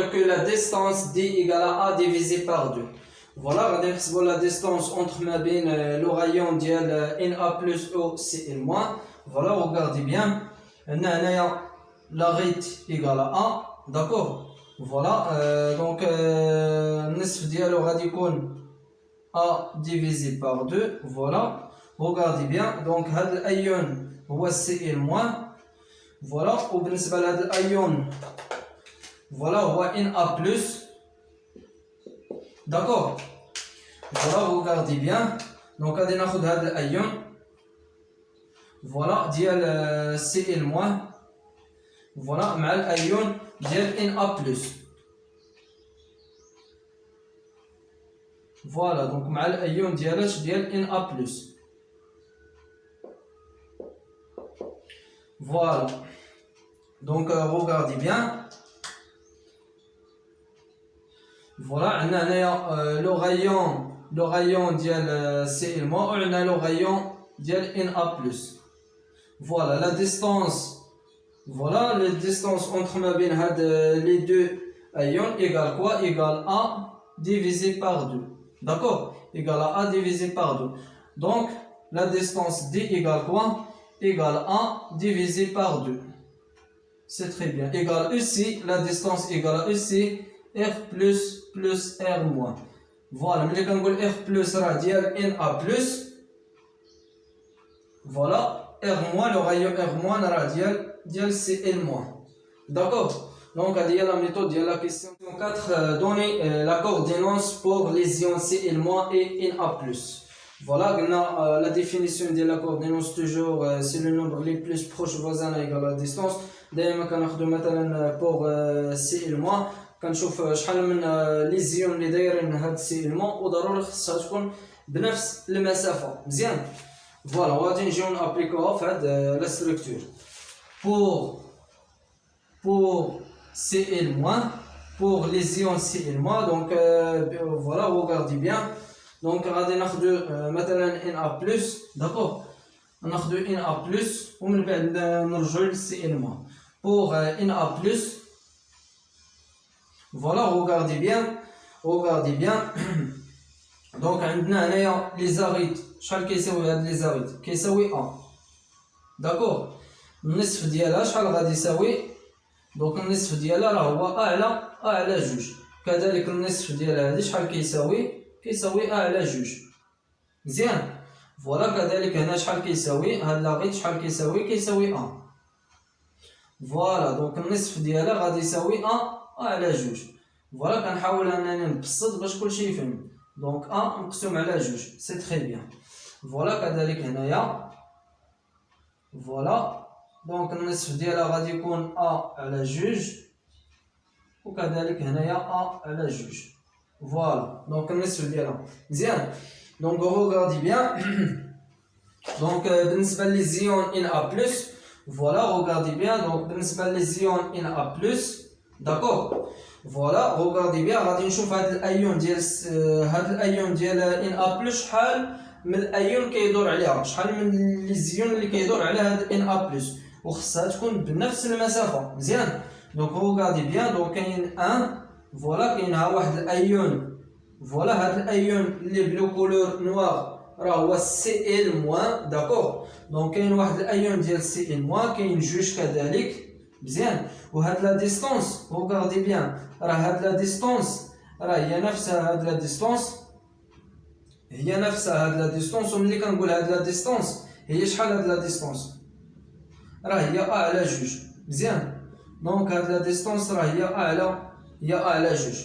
dire que la distance D égale à A divisé par 2. Voilà, غادي نحسبوا la distance entre ما بين le rayon ديال NA plus O CL moins. Voilà, regardez bien. عندنا هنايا la rate égale à A, d'accord. Voilà, donc النصف ديالو غادي يكون A divisé par 2. Voilà, regardez bien. Donc هذا الأيون هو CL moins. Voilà, وبالنسبة لهذا الأيون voilà هو NA plus. D'accord. Voilà, regardez bien. Donc غادي ناخذ هذا الأيون voilà ديال CL moins voilà مع الأيون ديال NA plus. Voilà, donc مع الأيون ديال NA plus. Voilà, donc regardez bien. Voilà, عندنا هنايا لو rayon ديال CL moins وعندنا لو rayon ديال NA plus. Voilà, la distance voilà la distance entre ما بين هاد les deux ions égale quoi? Égale A divisé par 2. D'accord? Égale à A divisé par 2. Donc la distance D égale quoi? Égale A divisé par 2. C'est très bien. Égale ici, la distance égale ici R plus R moins. Voilà, mais quand on dit R plus radial NA plus, voilà, R moins, le rayon R moins radial dial CL moins. D'accord? Donc, il y a la méthode, il y a la question 4, donner la coordonnance pour les ions CL moins et NA plus. Voilà, on a la définition de la coordonnance toujours, c'est le nombre les plus proches voisins égale à la distance. D'ailleurs, مثلا pour CL moins كنشوف شحال من لي زيون اللي دايرين هاد CL moins وضروري خصها تكون بنفس المسافة. مزيان. فوالا وغادي نجيو نابليكوها في هاد لا ستركتور. pour CL moins pour les ions CL moins donc voilà regardez bien. Donc غادي ناخذ مثلا NA plus d'accord ناخذ NA plus ومن بعد نرجعوا ل CL moins. Pour NA plus voilà regardez bien donc عندنا هنايا لي زاريت شحال كيساوي هاد لي زاريت كيساوي A d'accord. النصف ديالها شحال غادي يساوي دونك النصف ديالها راه هو A على جوج. كذلك النصف ديال هادي شحال كيساوي A على جوج. مزيان. فوالا كذلك هنا شحال كيساوي هاد لاغيت شحال كيساوي A. فوالا دونك النصف ديالها غادي يساوي A على جوج. فوالا كنحاول انني نبسط باش كلشي يفهم. دونك A مقسوم على جوج سي تري بيان. فوالا كذلك هنايا فوالا دونك النصف ديالها غادي يكون A على جوج وكذلك هنايا A على جوج. فوالا دونك النصف ديالها مزيان. دونك regardez bien. دونك بالنسبه لي زيون NA plus فوالا regardez bien. دونك بالنسبه لي زيون NA plus داكور فوالا regardez bien. غادي نشوف هاد الايون ديال NA plus شحال من الايون كيدور عليها شحال من لي زيون اللي كيدور على هاد NA plus وخصها تكون بنفس المسافه. مزيان. دونك regardez bien. دونك كاين 1 فوالا كاين ها واحد الايون فوالا هاد الايون اللي بلو كولور نوار راه هو CL moins داكور. دونك كاين واحد الايون ديال CL moins كاين جوج كذلك. مزيان. وهاد لا ديستونس regardez bien راه هاد لا ديستونس راه هي نفسها هاد لا ديستونس وملي كنقول هاد لا ديستونس هي شحال هاد لا ديستونس راه هي A على جوج. مزيان. دونك هاد لا ديستونس راه هي A على جوج.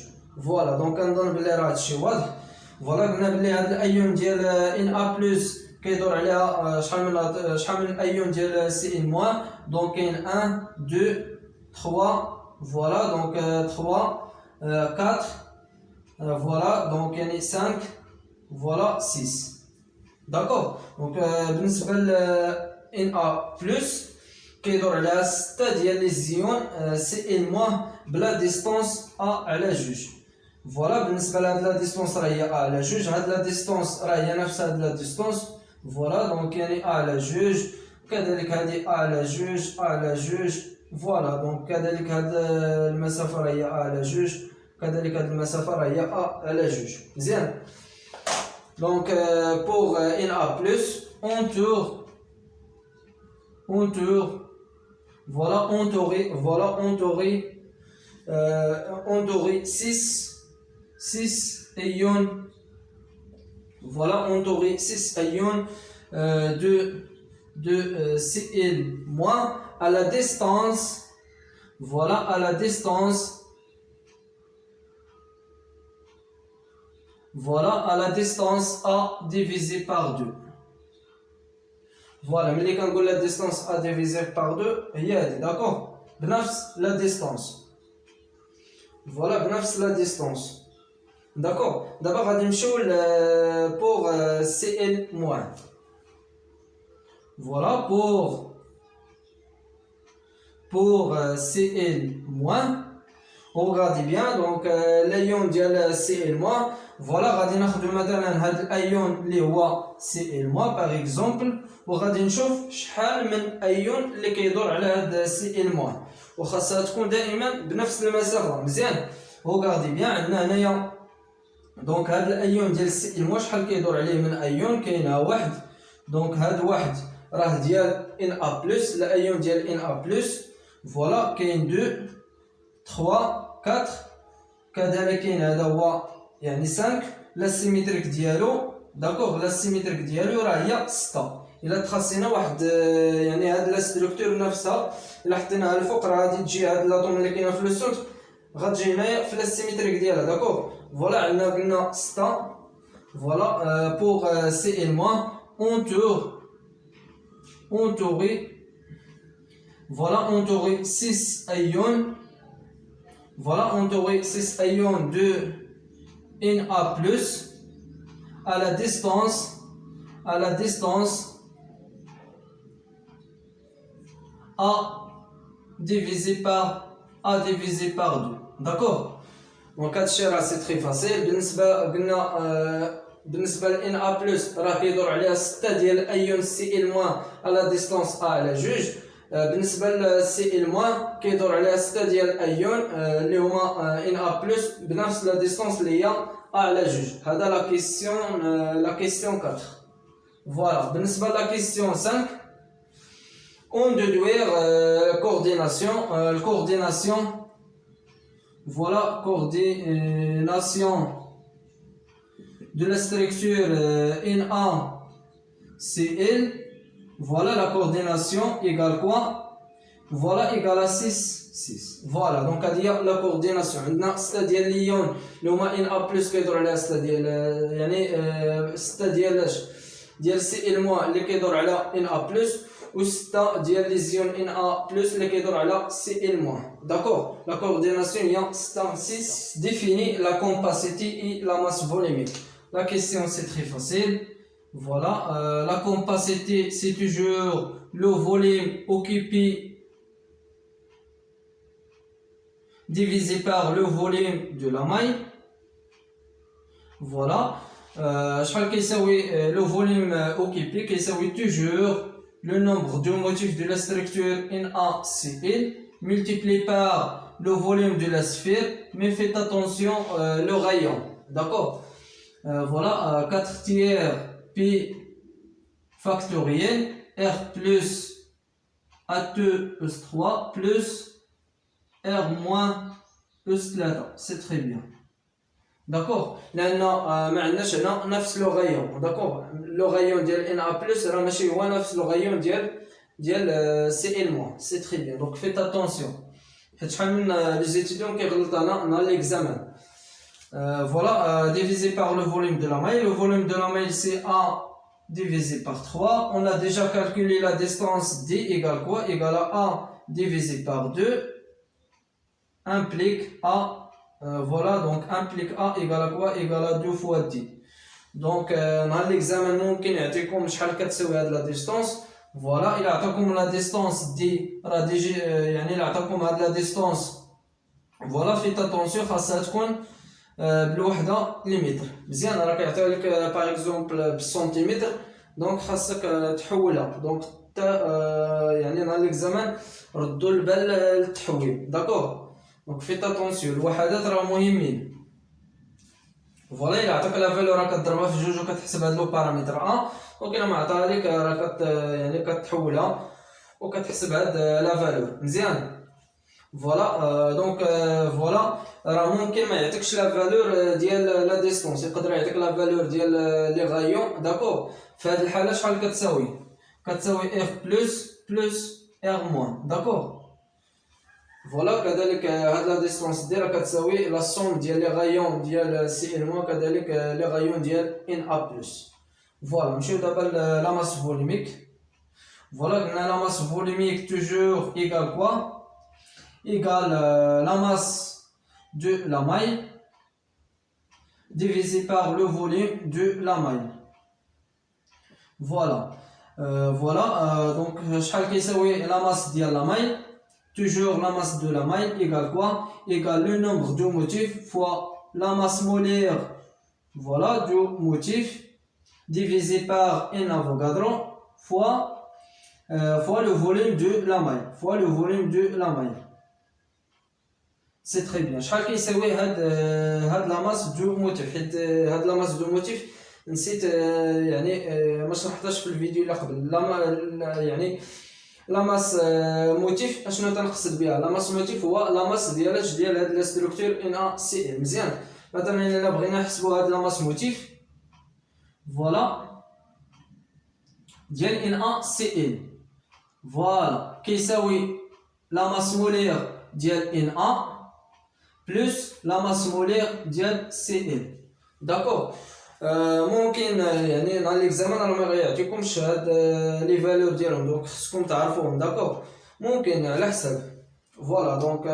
فوالا دونك كنظن بلي راه هادشي واضح. فوالا قلنا بلي هاد الايون ديال NA plus كيدور عليها شحال من الايون ديال CL moins. دونك كاين 1 2 3 فوالا دونك 3 4 فوالا دونك يعني 5 فوالا 6 داكور. دونك بالنسبه ل NA plus كيدور على 6 ديال لي زيون CL moins بلا ديستونس A على جوج. فوالا بالنسبه لهاد لا ديستونس راه هي A على جوج. هاد لا ديستونس راه هي نفس هاد لا ديستونس. فوالا دونك يعني A على جوج كذلك هادي A على جوج A على جوج فوالا دونك كذلك هاد المسافة راهي أ على جوج كذلك هاد المسافة راهي أ على جوج مزيان دونك pour ان أ بلس on tourne voilà on aurait 6 ayons voilà on aurait 6 ayons de CL moins à la distance voilà à la distance A divisé par 2 voilà mais quand la distance A divisé par 2 هي هذه d'accord بنفس la distance voilà بنفس la distance d'accord d'abord غادي نمشيو pour CL moins voilà pour CL moins regardez bien donc l'ayon ديال CL moins voilà غادي ناخذ مثلا هذا الايون اللي هو CL moins par exemple وغادي نشوف شحال من ايون اللي كيدور على هذا CL moins وخاصها تكون دائما بنفس المسافه مزيان regardez bien عندنا هنايا دونك هذا الايون ديال CL moins شحال كيدور عليه من ايون كاينه واحد دونك هذا واحد راه ديال Na+ الايون ديال Na+ فوالا كاين 2 3 4 كذلك كاين هذا هو يعني 5 لا سيميتريك ديالو داكوغ لا سيميتريك ديالو راه هي 6 الا تخصينا واحد يعني هاد لا ستركتور نفسها الا حطيناها الفوق راه غادي تجي هاد لاطوم اللي كاينه في لو سونتر غتجي هنايا في لا سيميتريك ديالها داكوغ فوالا عندنا قلنا 6 فوالا بوغ سي ال موان on aurait 6 ions voilà on aurait 6 ions de Na+ à la distance A divisé par 2 d'accord donc هادشي راه سي تري فاسيل بالنسبه قلنا بالنسبه ل Na+ راه كيدور عليها 6 ديال الايون Cl- على ديستانس A على جوج بالنسبه ل Cl- كيدور عليها 6 ديال الايون اللي هما Na+ بنفس لا ديستانس اللي هي A على جوج هذا لا كيسيون 4 فوالا بالنسبه لا كيسيون 5 on déduire coordination voilà coordination de la structure NaCl voilà la coordination égale quoi voilà égale à 6 voilà donc هذه la coordination عندنا 6 ديال ليون اللي هما Na+ كيدور عليها 6 ديال يعني 6 ديال Cl- اللي كيدور على Na+ و 6 ديال لي زيون Na+ اللي كيدور على Cl-. d'accord la coordination هي 6 définit la compacité et la masse volumique. La question c'est très facile. Voilà, la compacité c'est toujours le volume occupé divisé par le volume de la maille. Voilà, شحال كيساوي le volume occupé كيساوي toujours le nombre de motifs de la structure NaCl multiplié par le volume de la sphère, mais faites attention le rayon, d'accord voilà 4 tiers P factoriel R plus A2 plus 3 plus R moins plus 3 c'est très bien d'accord لان ما عندناش هنا نفس لو غايون داكوغ لو غايون ديال Na+ راه ماشي هو نفس لو غايون ديال Cl- سي تري بيان دونك فيت اتونسيون حيت شحال من لي زيتيديون كيغلط انا ليكزامان voilà divisé par le volume de la maille le volume de la maille c'est A divisé par 3 on a déjà calculé la distance D égale quoi égale à A divisé par 2 implique A voilà donc implique A égale à quoi égale à 2 fois D donc نهار l'examen ممكن يعطيكم شحال كتساوي هاد لا ديستانس فوالا الى عطاكم لا ديستانس دي راه ديجي يعني الى عطاكم هاد لا ديستانس فوالا فيت اتونسيون خاصها تكون بالوحده لي متر مزيان راه كيعطيو لك باغ اكزومبل بالسنتيمتر دونك خاصك تحولها دونك حتى يعني dans l'examen ردوا البال للتحويل. داكوغ دونك فيت اتونسيون الوحدات راه مهمين. فوالا إلا عطاك لا فالور راه كضربها في جوج وكتحسب هاد لو بارامتر ا، دونك إلا ما عطاها ليك راه يعني كتحولها وكتحسب هاد لا فالور مزيان. فوالا دونك فوالا راه ممكن ما يعطيكش لا فالور ديال لا ديستونس، يقدر يعطيك لا فالور ديال لي غايون. داكوغ في هاد الحالة شحال كتساوي؟ كتساوي اف بلس ار موان. داكوغ فوالا كذلك هاد لا ديستونس ديالها كتساوي لا سوم ديال لي غايون ديال سي ان موان كذلك لي غايون ديال ان ا بلس. فوالا نمشيو دابا لا ماس فوليميك. فوالا قلنا لا ماس فوليميك توجور ايكال كوا؟ égale la masse de la maille divisé par le volume de la maille. Voilà. Donc, شحال كيساوي la masse ديال la maille? Toujours la masse de la maille égale quoi? Égale le nombre de motifs fois la masse molaire, voilà, du motif divisé par un Avogadro fois le volume de la maille. Fois le volume de la maille. سي تري بيان. شحال كيساوي هاد لا ماس دو موتيف؟ حيت هاد لا ماس دو موتيف نسيت يعني ما شرحتهاش في الفيديو اللي قبل. يعني لا ماس موتيف اشنو تنقصد بها؟ لا ماس موتيف هو لا ماس ديال هاد لا ستركتور ان ا سي ال. مزيان. مثلا الا بغينا نحسبوا هاد لا ماس موتيف فوالا ديال ان ا سي ال، فوالا كيساوي لا ماس مولير ديال ان ا بلس لا ماس مولير ديال سي ال. داكوغ ممكن يعني dans l'examen راه ما غيعطيكمش هاد لي فالور ديالهم، دونك خصكم تعرفوهم. داكوغ ممكن على حساب. فوالا دونك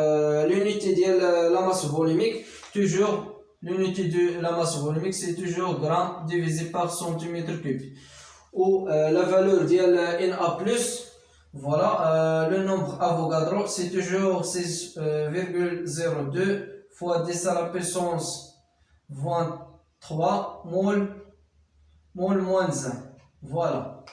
l'unité ديال لا ماس فوليميك toujours l'unité de la masse volumique c'est toujours gramme divisé par centimètre cube, ou la valeur ديال Na plus. Voilà, le nombre Avogadro c'est toujours 6,02 fois 10 à la puissance 23 mol moins 1. Voilà.